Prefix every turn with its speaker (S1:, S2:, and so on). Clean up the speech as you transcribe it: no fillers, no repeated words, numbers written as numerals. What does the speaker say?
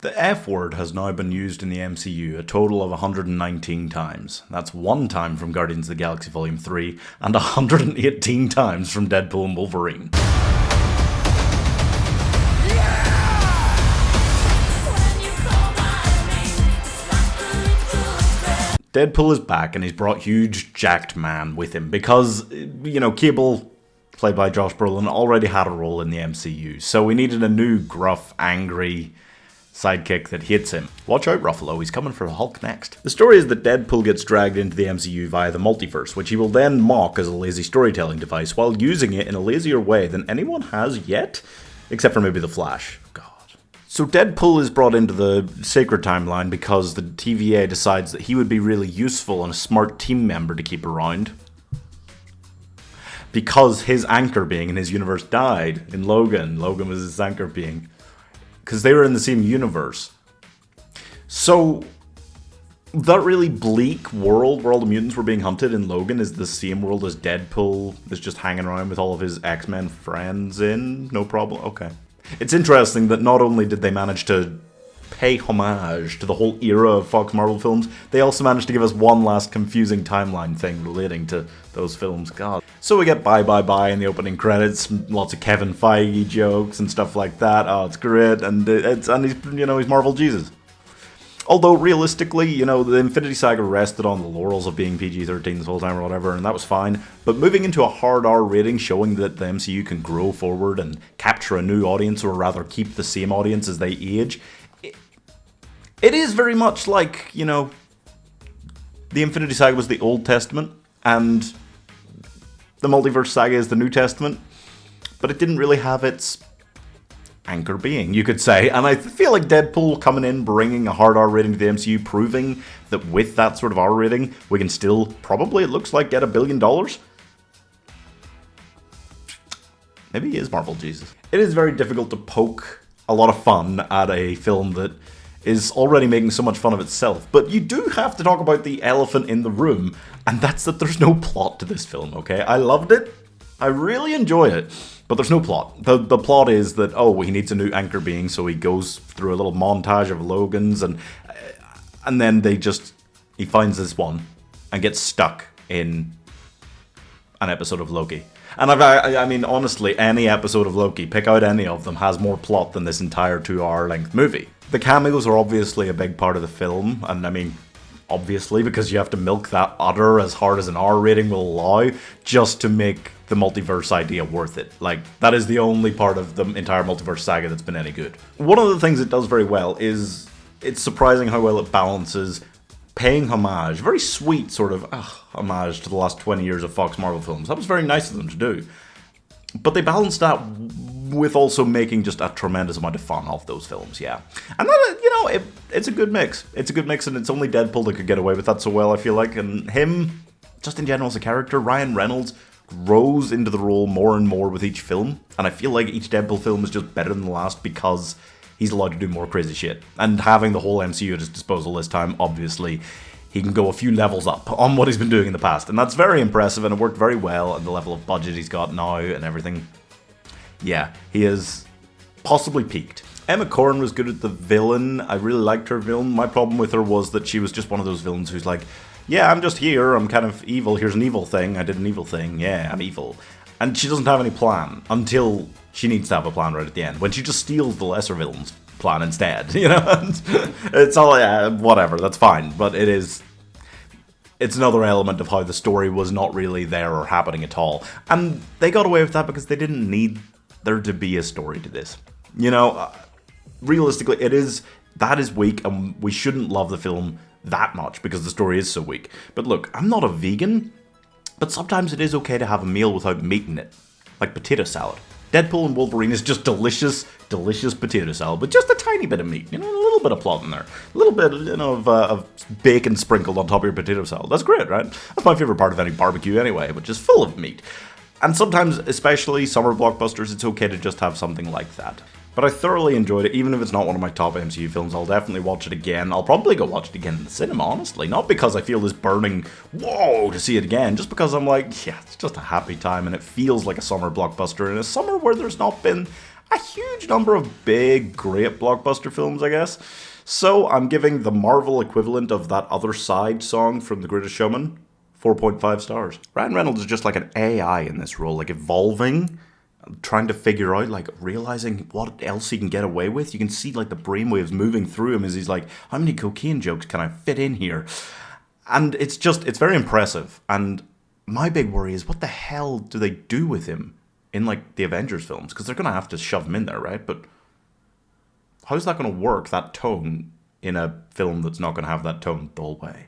S1: The F word has now been used in the MCU a total of 119 times. That's 1 time from Guardians of the Galaxy Volume 3, and 118 times from Deadpool and Wolverine. Deadpool is back, and he's brought huge, jacked man with him, because, Cable, played by Josh Brolin, already had a role in the MCU, so we needed a new, gruff, angry sidekick that hits him. Watch out, Ruffalo, he's coming for the Hulk next. The story is that Deadpool gets dragged into the MCU via the multiverse, which he will then mock as a lazy storytelling device, while using it in a lazier way than anyone has yet, except for maybe The Flash. God. So Deadpool is brought into the sacred timeline because the TVA decides that he would be really useful and a smart team member to keep around, because his anchor being in his universe died in Logan. Logan was his anchor being, because they were in the same universe. So that really bleak world where all the mutants were being hunted in Logan is the same world as Deadpool is just hanging around with all of his X-Men friends in. No problem. Okay. It's interesting that not only did they manage to pay homage to the whole era of Fox Marvel films, they also managed to give us one last confusing timeline thing relating to those films. God. So we get bye bye bye in the opening credits, lots of Kevin Feige jokes and stuff like that. Oh, it's great, and he's Marvel Jesus. Although realistically, the Infinity Saga rested on the laurels of being PG-13 this whole time or whatever, and that was fine. But moving into a hard R rating, showing that the MCU can grow forward and capture a new audience, or rather keep the same audience as they age, it is very much like, the Infinity Saga was the Old Testament, and the Multiverse Saga is the New Testament, but it didn't really have its anchor being, you could say. And I feel like Deadpool coming in, bringing a hard R rating to the MCU, proving that with that sort of R rating, we can still, probably it looks like, get $1 billion. Maybe he is Marvel Jesus. It is very difficult to poke a lot of fun at a film that is already making so much fun of itself. But you do have to talk about the elephant in the room, and that's that there's no plot to this film, okay? I loved it. I really enjoy it. But there's no plot. The plot is that, he needs a new anchor being, so he goes through a little montage of Logan's, and then he finds this one and gets stuck in an episode of Loki. And I mean, honestly, any episode of Loki, pick out any of them, has more plot than this entire 2-hour length movie. The cameos are obviously a big part of the film, and I mean, obviously, because you have to milk that udder as hard as an R rating will allow, just to make the multiverse idea worth it. Like, that is the only part of the entire multiverse saga that's been any good. One of the things it does very well is, it's surprising how well it balances paying homage, very sweet sort of homage to the last 20 years of Fox Marvel films. That was very nice of them to do. But they balanced that with also making just a tremendous amount of fun off those films, yeah. And that, it's a good mix. It's a good mix, and it's only Deadpool that could get away with that so well, I feel like. And him, just in general as a character, Ryan Reynolds, grows into the role more and more with each film. And I feel like each Deadpool film is just better than the last because he's allowed to do more crazy shit. And having the whole MCU at his disposal this time, obviously, he can go a few levels up on what he's been doing in the past. And that's very impressive, and it worked very well, and the level of budget he's got now and everything. Yeah, he is possibly peaked. Emma Corrin was good at the villain. I really liked her villain. My problem with her was that she was just one of those villains who's like, yeah, I'm just here, I'm kind of evil, here's an evil thing, I did an evil thing, yeah, I'm evil. And she doesn't have any plan until she needs to have a plan right at the end, when she just steals the lesser villain's plan instead, It's all, whatever, that's fine, but it's another element of how the story was not really there or happening at all. And they got away with that because they didn't need there to be a story to this. Realistically, that is weak, and we shouldn't love the film that much because the story is so weak. But look, I'm not a vegan, but sometimes it is okay to have a meal without meat in it, like potato salad. Deadpool and Wolverine is just delicious, delicious potato salad with just a tiny bit of meat, a little bit of plot in there, a little bit, of bacon sprinkled on top of your potato salad. That's great, right? That's my favorite part of any barbecue anyway, but just full of meat. And sometimes, especially summer blockbusters, it's okay to just have something like that. But I thoroughly enjoyed it, even if it's not one of my top MCU films. I'll definitely watch it again. I'll probably go watch it again in the cinema, honestly. Not because I feel this burning, whoa, to see it again. Just because I'm like, yeah, it's just a happy time, and it feels like a summer blockbuster. In a summer where there's not been a huge number of big, great blockbuster films, I guess. So I'm giving the Marvel equivalent of that Other Side song from The Greatest Showman 4.5 stars. Ryan Reynolds is just like an AI in this role, like evolving, trying to figure out, like realizing what else he can get away with. You can see like the brainwaves moving through him as he's like, how many cocaine jokes can I fit in here? And it's very impressive. And my big worry is, what the hell do they do with him in like the Avengers films? Because they're going to have to shove him in there, right? But how's that going to work, that tone, in a film that's not going to have that tone the whole way?